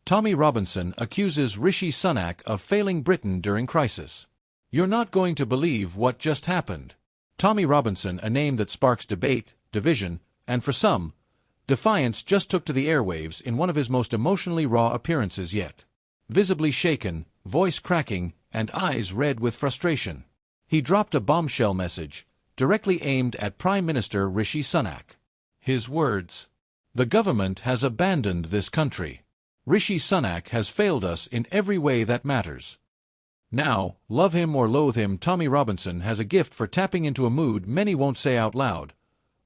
Tommy Robinson accuses Rishi Sunak of failing Britain during crisis. You're not going to believe what just happened. Tommy Robinson, a name that sparks debate, division, and for some, defiance, just took to the airwaves in one of his most emotionally raw appearances yet. Visibly shaken, voice cracking, and eyes red with frustration. He dropped a bombshell message, directly aimed at Prime Minister Rishi Sunak. His words: "The government has abandoned this country. Rishi Sunak has failed us in every way that matters." Now, love him or loathe him, Tommy Robinson has a gift for tapping into a mood many won't say out loud,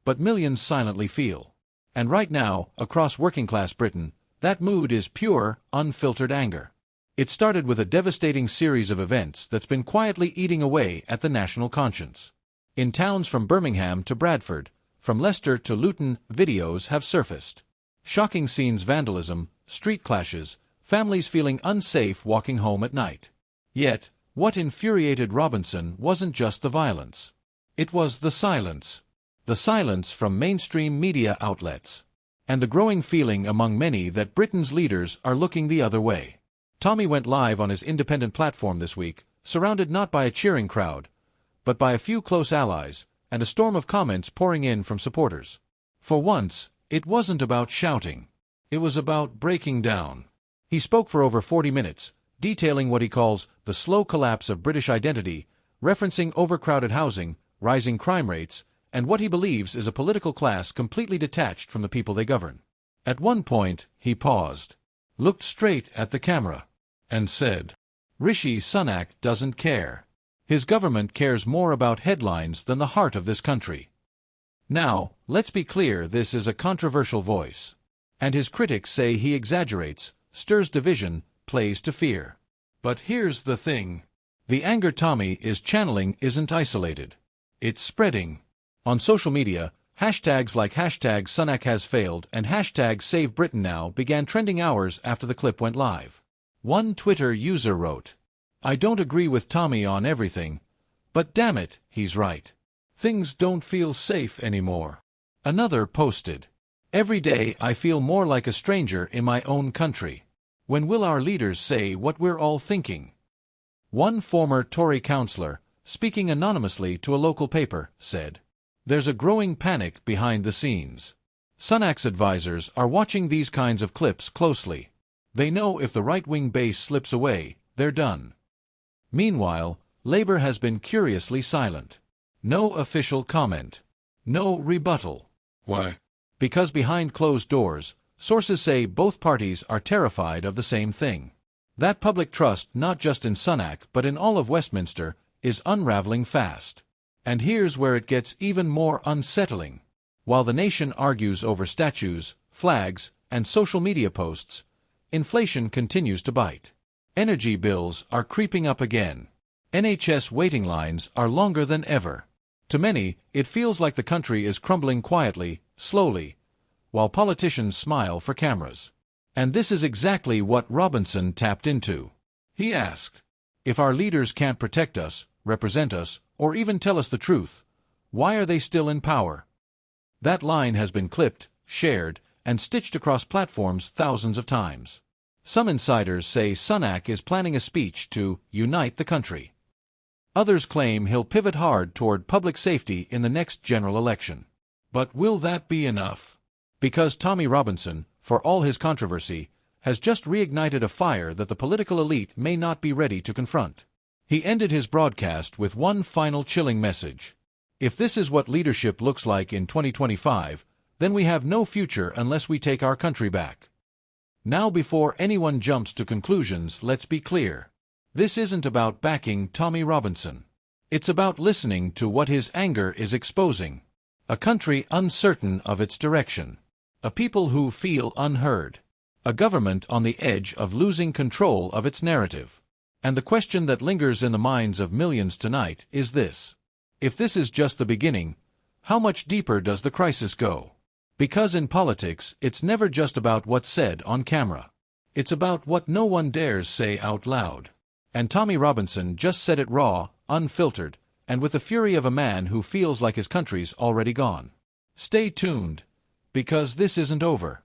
but millions silently feel. And right now, across working-class Britain, that mood is pure, unfiltered anger. It started with a devastating series of events that's been quietly eating away at the national conscience. In towns from Birmingham to Bradford, from Leicester to Luton, videos have surfaced. Shocking scenes, vandalism, street clashes, families feeling unsafe walking home at night. Yet, what infuriated Robinson wasn't just the violence. It was the silence. The silence from mainstream media outlets. And the growing feeling among many that Britain's leaders are looking the other way. Tommy went live on his independent platform this week, surrounded not by a cheering crowd, but by a few close allies, and a storm of comments pouring in from supporters. For once, it wasn't about shouting. It was about breaking down. He spoke for over 40 minutes, detailing what he calls the slow collapse of British identity, referencing overcrowded housing, rising crime rates, and what he believes is a political class completely detached from the people they govern. At one point, he paused, looked straight at the camera, and said, "Rishi Sunak doesn't care. His government cares more about headlines than the heart of this country." Now, let's be clear, this is a controversial voice. And his critics say he exaggerates, stirs division, plays to fear. But here's the thing. The anger Tommy is channeling isn't isolated. It's spreading. On social media, hashtags like hashtag Sunak has failed and hashtag Save Britain Now began trending hours after the clip went live. One Twitter user wrote, "I don't agree with Tommy on everything, but damn it, he's right. Things don't feel safe anymore." Another posted, "Every day I feel more like a stranger in my own country. When will our leaders say what we're all thinking?" One former Tory councillor, speaking anonymously to a local paper, said, "There's a growing panic behind the scenes. Sunak's advisors are watching these kinds of clips closely. They know if the right-wing base slips away, they're done." Meanwhile, Labour has been curiously silent. No official comment. No rebuttal. Why? Because behind closed doors, sources say both parties are terrified of the same thing. That public trust, not just in Sunak but in all of Westminster, is unraveling fast. And here's where it gets even more unsettling. While the nation argues over statues, flags, and social media posts, inflation continues to bite. Energy bills are creeping up again. NHS waiting lines are longer than ever. To many, it feels like the country is crumbling quietly, slowly, while politicians smile for cameras. And this is exactly what Robinson tapped into. He asked, "If our leaders can't protect us, represent us, or even tell us the truth, why are they still in power?" That line has been clipped, shared, and stitched across platforms thousands of times. Some insiders say Sunak is planning a speech to unite the country. Others claim he'll pivot hard toward public safety in the next general election. But will that be enough? Because Tommy Robinson, for all his controversy, has just reignited a fire that the political elite may not be ready to confront. He ended his broadcast with one final chilling message. "If this is what leadership looks like in 2025, then we have no future unless we take our country back." Now, before anyone jumps to conclusions, let's be clear. This isn't about backing Tommy Robinson. It's about listening to what his anger is exposing. A country uncertain of its direction. A people who feel unheard. A government on the edge of losing control of its narrative. And the question that lingers in the minds of millions tonight is this. If this is just the beginning, how much deeper does the crisis go? Because in politics, it's never just about what's said on camera. It's about what no one dares say out loud. And Tommy Robinson just said it raw, unfiltered, and with the fury of a man who feels like his country's already gone. Stay tuned, because this isn't over.